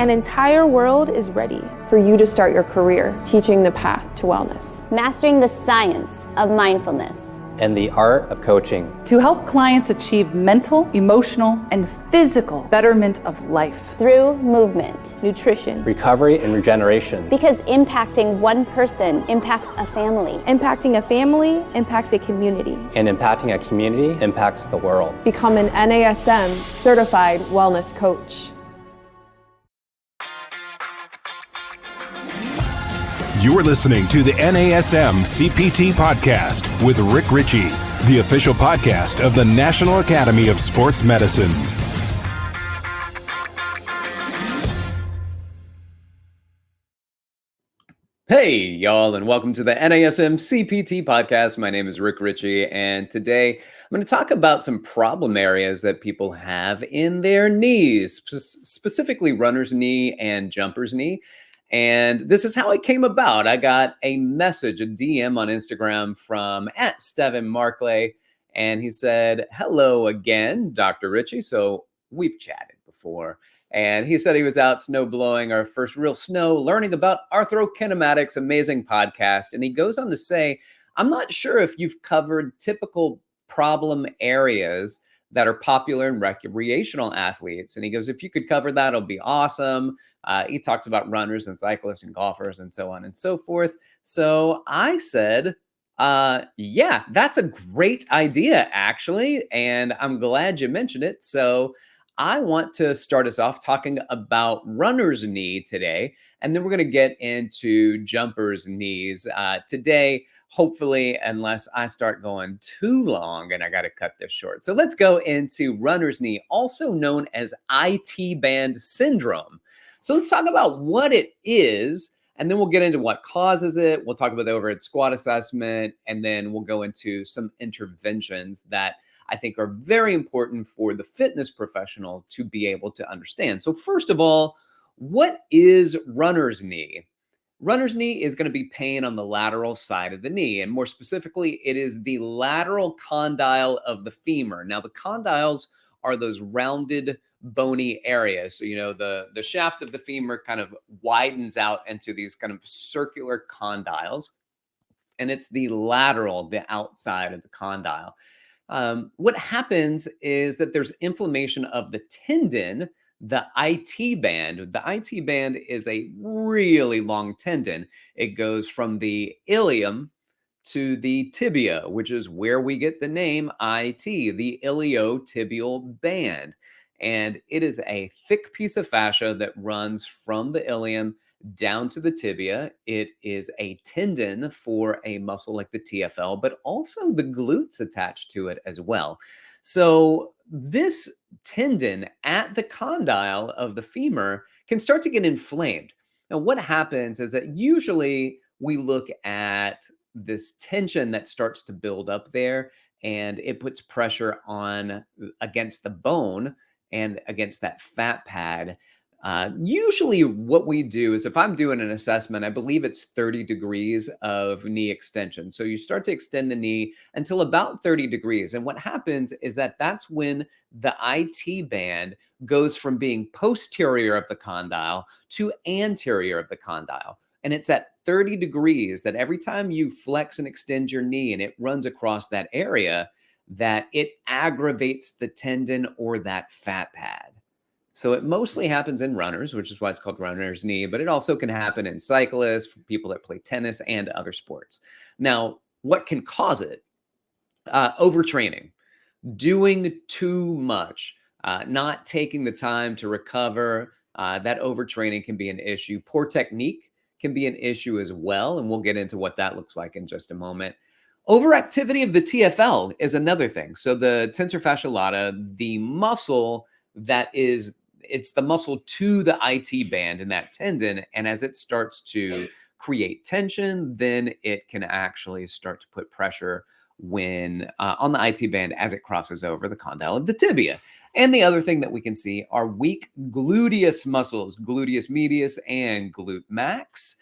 An entire world is ready for you to start your career teaching the path to wellness. Mastering the science of mindfulness. And the art of coaching. To help clients achieve mental, emotional, and physical betterment of life. Through movement, nutrition, recovery, and regeneration. Because impacting one person impacts a family. Impacting a family impacts a community. And impacting a community impacts the world. Become an NASM certified wellness coach. You're listening to the NASM CPT podcast with Rick Richey, the official podcast of the National Academy of Sports Medicine. Hey, y'all, and welcome to the NASM CPT podcast. My name is Rick Richey, and today I'm going to talk about some problem areas that people have in their knees, specifically runner's knee and jumper's knee. And this is how it came about. I got a message, a DM on Instagram from @StevenMarkley, and he said, "Hello again, Dr. Richey." So we've chatted before. And he said he was out snow blowing, our first real snow, learning about arthrokinematics, amazing podcast. And he goes on to say, "I'm not sure if you've covered typical problem areas that are popular in recreational athletes." And he goes, "If you could cover that, it'll be awesome." He talks about runners and cyclists and golfers and so on and so forth. So I said, yeah, that's a great idea, actually. And I'm glad you mentioned it. So I want to start us off talking about runner's knee today. And then we're going to get into jumper's knees today, hopefully, unless I start going too long and I got to cut this short. So let's go into runner's knee, also known as IT band syndrome. So let's talk about what it is, and then we'll get into what causes it. We'll talk about the overhead squat assessment, and then we'll go into some interventions that I think are very important for the fitness professional to be able to understand. So first of all, what is runner's knee? Runner's knee is going to be pain on the lateral side of the knee, and more specifically, it is the lateral condyle of the femur. Now, the condyles are those rounded bony areas. So, the shaft of the femur kind of widens out into these kind of circular condyles, and it's the lateral, the outside of the condyle. What happens is that there's inflammation of the tendon, the IT band. The IT band is a really long tendon. It goes from the ilium to the tibia, which is where we get the name IT, the iliotibial band. And it is a thick piece of fascia that runs from the ilium down to the tibia. It is a tendon for a muscle like the TFL, but also the glutes attached to it as well. So this tendon at the condyle of the femur can start to get inflamed. Now, what happens is that usually we look at this tension that starts to build up there, and it puts pressure on against the bone and against that fat pad. Usually what we do is, if I'm doing an assessment, I believe it's 30 degrees of knee extension. So you start to extend the knee until about 30 degrees. And what happens is that that's when the IT band goes from being posterior of the condyle to anterior of the condyle. And it's at 30 degrees that every time you flex and extend your knee and it runs across that area, that it aggravates the tendon or that fat pad. So it mostly happens in runners, which is why it's called runner's knee, but it also can happen in cyclists, for people that play tennis and other sports. Now, what can cause it? Overtraining, doing too much, not taking the time to recover. That overtraining can be an issue. Poor technique can be an issue as well, and we'll get into what that looks like in just a moment. Overactivity of the TFL is another thing. So the tensor fascia lata, the muscle it's the muscle to the IT band in that tendon. And as it starts to create tension, then it can actually start to put pressure when on the IT band as it crosses over the condyle of the tibia. And the other thing that we can see are weak gluteus muscles, gluteus medius and glute max.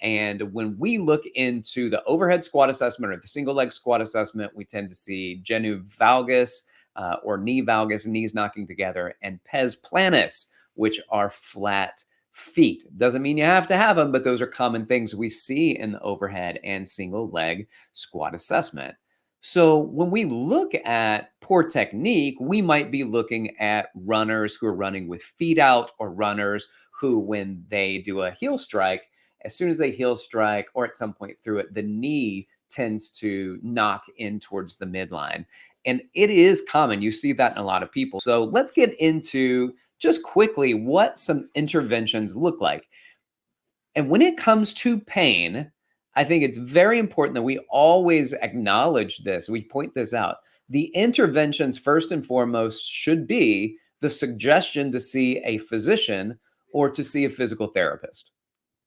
And when we look into the overhead squat assessment or the single leg squat assessment, we tend to see genu valgus or knee valgus, knees knocking together, and pes planus, which are flat feet. Doesn't mean you have to have them, but those are common things we see in the overhead and single leg squat assessment. So when we look at poor technique, we might be looking at runners who are running with feet out, or runners who, when they do a heel strike, as soon as they heel strike or at some point through it, the knee tends to knock in towards the midline. And it is common. You see that in a lot of people. So let's get into just quickly what some interventions look like. And when it comes to pain, I think it's very important that we always acknowledge this. We point this out. The interventions, first and foremost, should be the suggestion to see a physician or to see a physical therapist.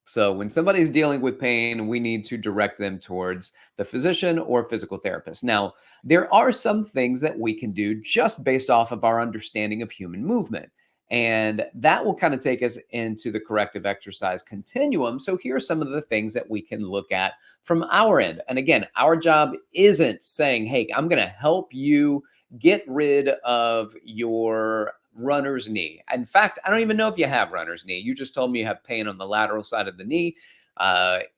So when somebody's dealing with pain, we need to direct them towards the physician or physical therapist. Now, there are some things that we can do just based off of our understanding of human movement. And that will kind of take us into the corrective exercise continuum. So here are some of the things that we can look at from our end. And again, our job isn't saying, hey, I'm going to help you get rid of your runner's knee. In fact, I don't even know if you have runner's knee. You just told me you have pain on the lateral side of the knee.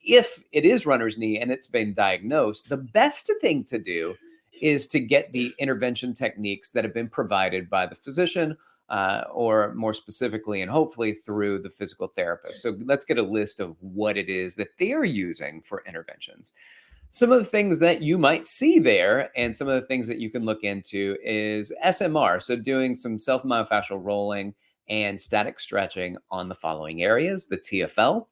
If it is runner's knee and it's been diagnosed, the best thing to do is to get the intervention techniques that have been provided by the physician, or more specifically and hopefully through the physical therapist. So let's get a list of what it is that they're using for interventions. Some of the things that you might see there and some of the things that you can look into is SMR. So doing some self-myofascial rolling and static stretching on the following areas: the TFL,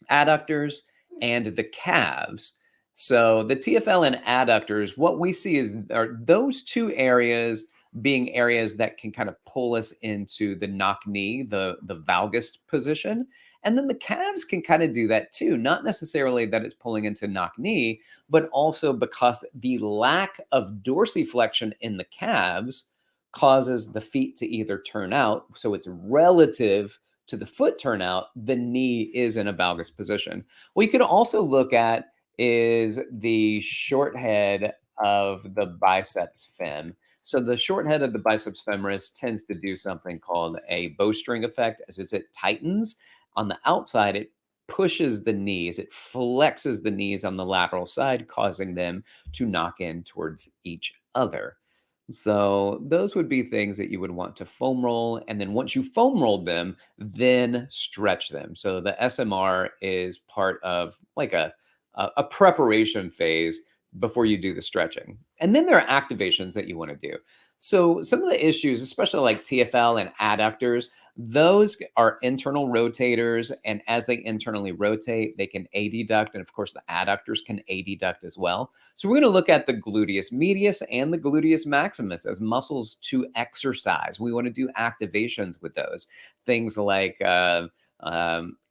adductors, and the calves. So the TFL and adductors, what we see are those two areas being areas that can kind of pull us into the knock knee, the valgus position. And then the calves can kind of do that too. Not necessarily that it's pulling into knock knee, but also because the lack of dorsiflexion in the calves causes the feet to either turn out. So it's relative to the foot turnout, the knee is in a valgus position. What you could also look at is the short head of the biceps fem. So the short head of the biceps femoris tends to do something called a bowstring effect. As it tightens on the outside, it pushes the knees, it flexes the knees on the lateral side, causing them to knock in towards each other. So those would be things that you would want to foam roll. And then once you foam rolled them, then stretch them. So the SMR is part of like a preparation phase before you do the stretching. And then there are activations that you want to do. So some of the issues, especially like TFL and adductors, those are internal rotators. And as they internally rotate, they can adduct. And of course, the adductors can adduct as well. So we're going to look at the gluteus medius and the gluteus maximus as muscles to exercise. We want to do activations with those. Things like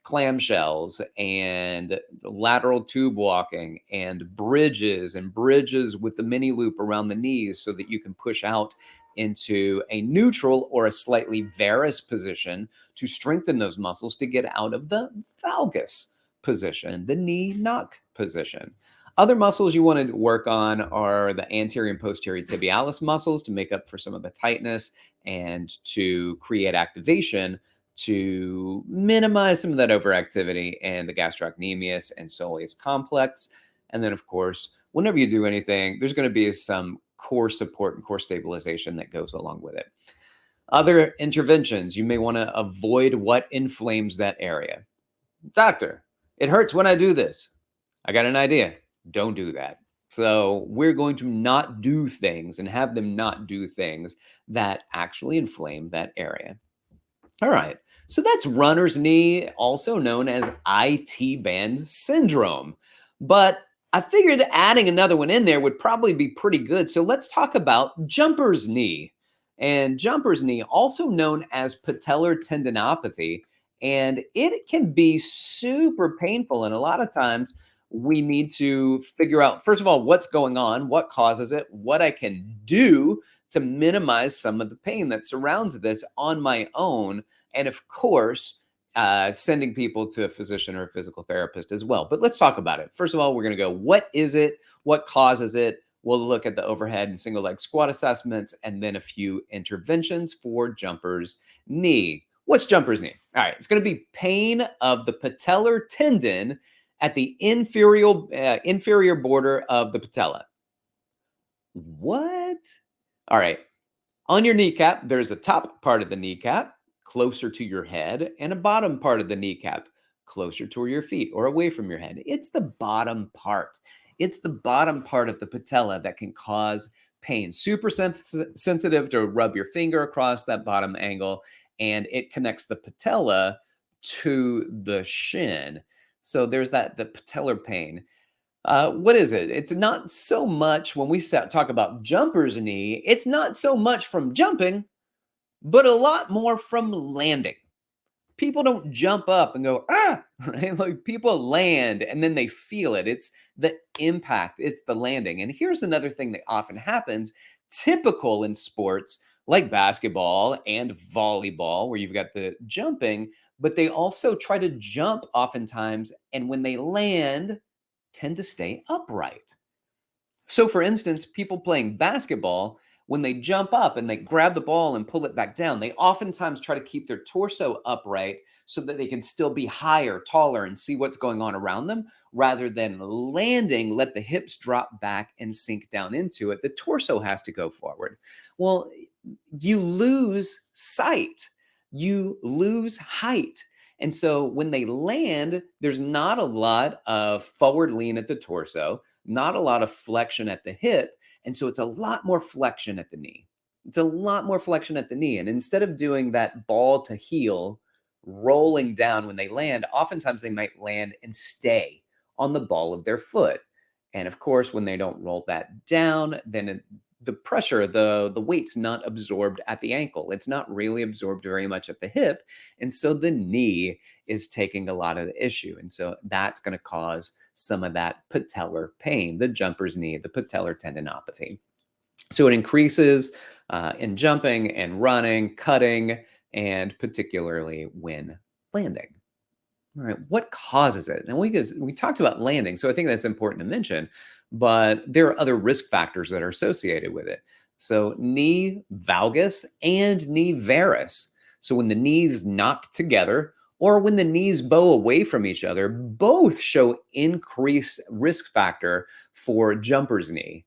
clamshells and lateral tube walking and bridges with the mini loop around the knees so that you can push out into a neutral or a slightly varus position to strengthen those muscles to get out of the valgus position, the knee knock position. Other muscles you want to work on are the anterior and posterior tibialis muscles to make up for some of the tightness and to create activation to minimize some of that overactivity in the gastrocnemius and soleus complex. And then, of course, whenever you do anything, there's going to be some core support and core stabilization that goes along with it. Other interventions, you may want to avoid what inflames that area. Doctor, it hurts when I do this. I got an idea. Don't do that. So we're going to not do things and have them not do things that actually inflame that area. All right. So that's runner's knee, also known as IT band syndrome. But I figured adding another one in there would probably be pretty good. So let's talk about jumper's knee. And jumper's knee, also known as patellar tendinopathy, and it can be super painful. And a lot of times we need to figure out, first of all, what's going on, what causes it, what I can do to minimize some of the pain that surrounds this on my own. And of course, sending people to a physician or a physical therapist as well. But let's talk about it. First of all, we're going to go, what is it? What causes it? We'll look at the overhead and single leg squat assessments, and then a few interventions for jumper's knee. What's jumper's knee? All right, it's going to be pain of the patellar tendon at the inferior border of the patella. What? All right. On your kneecap, there's a top part of the kneecap closer to your head and a bottom part of the kneecap closer to your feet or away from your head. It's the bottom part. It's the bottom part of the patella that can cause pain. Super sensitive to rub your finger across that bottom angle, and it connects the patella to the shin. So there's the patellar pain. What is it? It's not so much when we talk about jumper's knee, it's not so much from jumping, but a lot more from landing. People don't jump up and go, right? Like people land and then they feel it. It's the impact, it's the landing. And here's another thing that often happens, typical in sports like basketball and volleyball, where you've got the jumping, but they also try to jump oftentimes. And when they land, tend to stay upright. So for instance, people playing basketball, when they jump up and they grab the ball and pull it back down, they oftentimes try to keep their torso upright so that they can still be higher, taller, and see what's going on around them, rather than landing, let the hips drop back and sink down into it. The torso has to go forward. Well, you lose sight, you lose height. And so when they land, there's not a lot of forward lean at the torso, not a lot of flexion at the hip. And so it's a lot more flexion at the knee. It's a lot more flexion at the knee. And instead of doing that ball to heel, rolling down when they land, oftentimes they might land and stay on the ball of their foot. And of course, when they don't roll that down, then the pressure, the weight's not absorbed at the ankle. It's not really absorbed very much at the hip. And so the knee is taking a lot of the issue. And so that's going to cause some of that patellar pain, the jumper's knee, the patellar tendinopathy. So it increases in jumping and running, cutting, and particularly when landing. All right, what causes it? And we talked about landing, so I think that's important to mention, but there are other risk factors that are associated with it. So knee valgus and knee varus. So when the knees knock together or when the knees bow away from each other, both show increased risk factor for jumper's knee.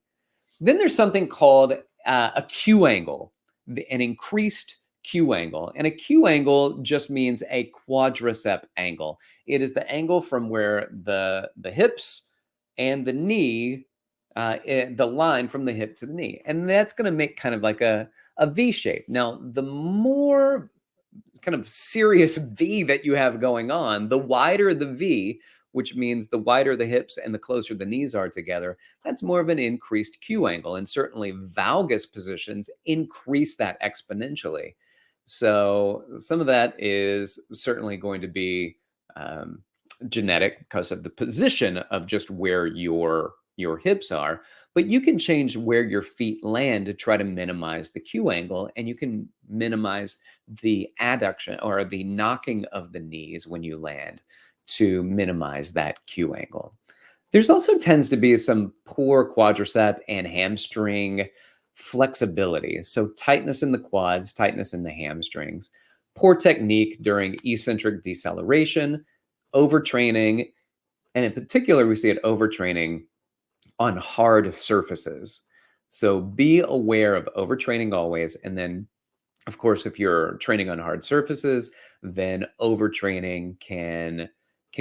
Then there's something called a Q angle, an increased Q angle. And a Q angle just means a quadricep angle. It is the angle from where the hips and the knee, the line from the hip to the knee. And that's going to make kind of like a V shape. Now, the more kind of serious V that you have going on, the wider the V, which means the wider the hips and the closer the knees are together, that's more of an increased Q angle. And certainly valgus positions increase that exponentially. So some of that is certainly going to be genetic because of the position of just where your hips are, but you can change where your feet land to try to minimize the Q angle, and you can minimize the adduction or the knocking of the knees when you land to minimize that Q angle. There's also tends to be some poor quadricep and hamstring flexibility. So tightness in the quads, tightness in the hamstrings, poor technique during eccentric deceleration, overtraining, and in particular, we see it overtraining on hard surfaces. So be aware of overtraining always. And then, of course, if you're training on hard surfaces, then overtraining can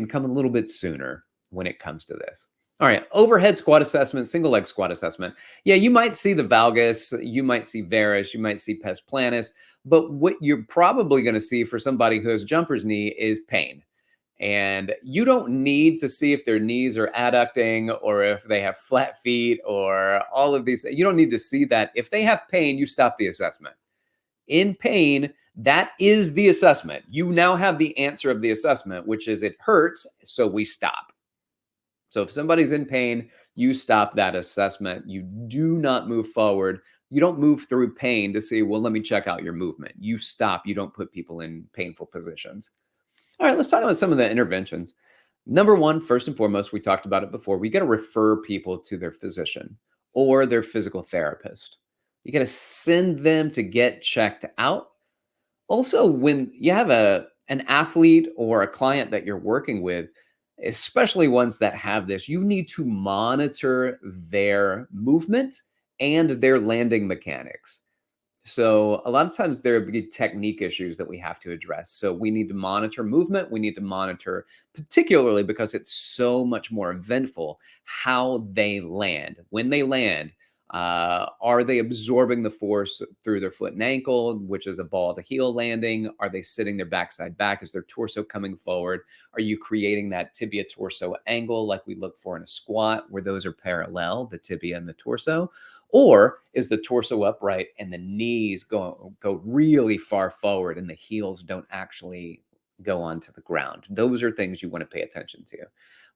come a little bit sooner when it comes to this. All right, overhead squat assessment, single leg squat assessment. Yeah, you might see the valgus, you might see varus, you might see pes planus, but what you're probably going to see for somebody who has jumper's knee is pain. And you don't need to see if their knees are adducting or if they have flat feet or all of these. You don't need to see that. If they have pain, you stop the assessment. In pain, that is the assessment. You now have the answer of the assessment, which is it hurts, so we stop. So if somebody's in pain, you stop that assessment. You do not move forward. You don't move through pain to say, well, let me check out your movement. You stop. You don't put people in painful positions. All right, let's talk about some of the interventions. Number one, first and foremost, we talked about it before. We got to refer people to their physician or their physical therapist. You got to send them to get checked out. Also, when you have an athlete or a client that you're working with, especially ones that have this, you need to monitor their movement and their landing mechanics. So a lot of times there are big technique issues that we have to address. So we need to monitor movement. We need to monitor, particularly because it's so much more eventful, how they land. When they land, are they absorbing the force through their foot and ankle, which is a ball to heel landing? Are they sitting their backside back? Is their torso coming forward? Are you creating that tibia torso angle like we look for in a squat, where those are parallel, the tibia and the torso? Or is the torso upright and the knees go really far forward and the heels don't actually go onto the ground? Those are things you want to pay attention to.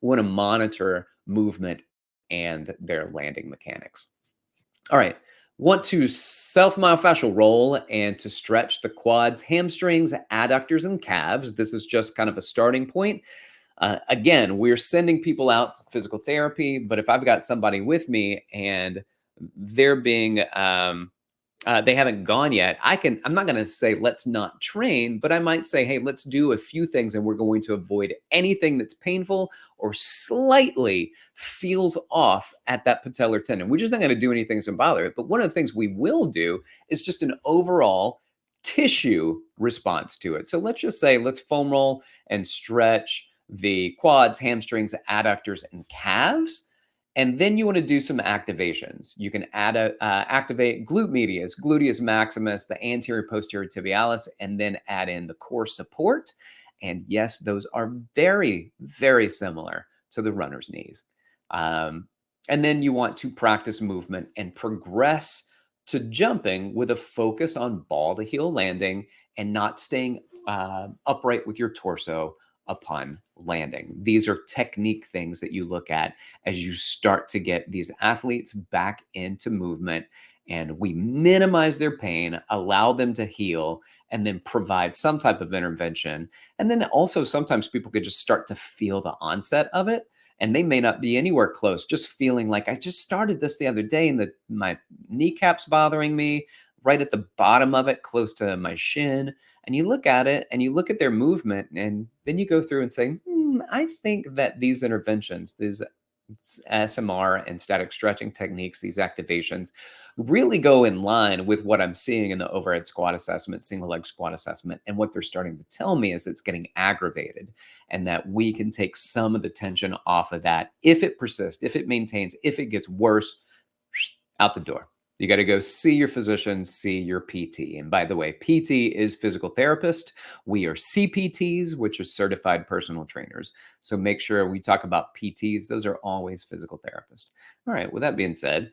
We want to monitor movement and their landing mechanics. All right. Want to self-myofascial roll and to stretch the quads, hamstrings, adductors, and calves. This is just kind of a starting point. Again, we're sending people out to physical therapy, but if I've got somebody with me and they're being they haven't gone yet, I'm not going to say let's not train, but I might say, hey, let's do a few things and we're going to avoid anything that's painful or slightly feels off at that patellar tendon. We're just not going to do anything to bother it. But one of the things we will do is just an overall tissue response to it. So let's just say, let's foam roll and stretch the quads, hamstrings, adductors, and calves. And then you want to do some activations. You can activate glute medius, gluteus maximus, the anterior posterior tibialis, and then add in the core support. And yes, those are very, very similar to the runner's knees. And then you want to practice movement and progress to jumping with a focus on ball to heel landing and not staying upright with your torso upon landing. These are technique things that you look at as you start to get these athletes back into movement, and we minimize their pain, allow them to heal, and then provide some type of intervention. And then also sometimes people could just start to feel the onset of it, and they may not be anywhere close, just feeling like, I just started this the other day and my kneecap's bothering me right at the bottom of it, close to my shin. And you look at it and you look at their movement, and then you go through and say, I think that these interventions, these SMR and static stretching techniques, these activations really go in line with what I'm seeing in the overhead squat assessment, single leg squat assessment. And what they're starting to tell me is it's getting aggravated, and that we can take some of the tension off of that. If it persists, if it maintains, if it gets worse, out the door. You got to go see your physician, see your PT. And by the way, PT is physical therapist. We are CPTs, which are certified personal trainers. So make sure we talk about PTs. Those are always physical therapists. All right. With that being said,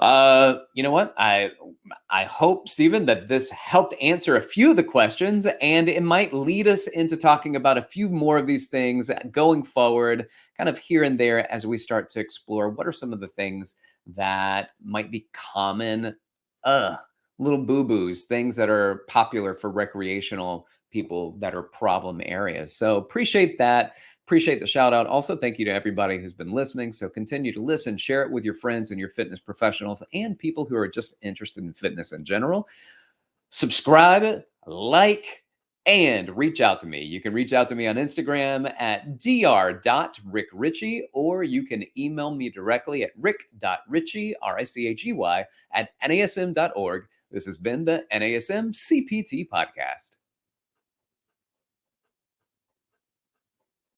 you know what? I hope, Stephen, that this helped answer a few of the questions, and it might lead us into talking about a few more of these things going forward, kind of here and there, as we start to explore what are some of the things that might be common, little boo-boos, things that are popular for recreational people that are problem areas. So appreciate that. Appreciate the shout out. Also, thank you to everybody who's been listening. So continue to listen, share it with your friends and your fitness professionals and people who are just interested in fitness in general. Subscribe, like, and reach out to me. You can reach out to me on Instagram at dr.rickrichy, or you can email me directly at rick.richey, RICHEY, at nasm.org. This has been the NASM CPT Podcast.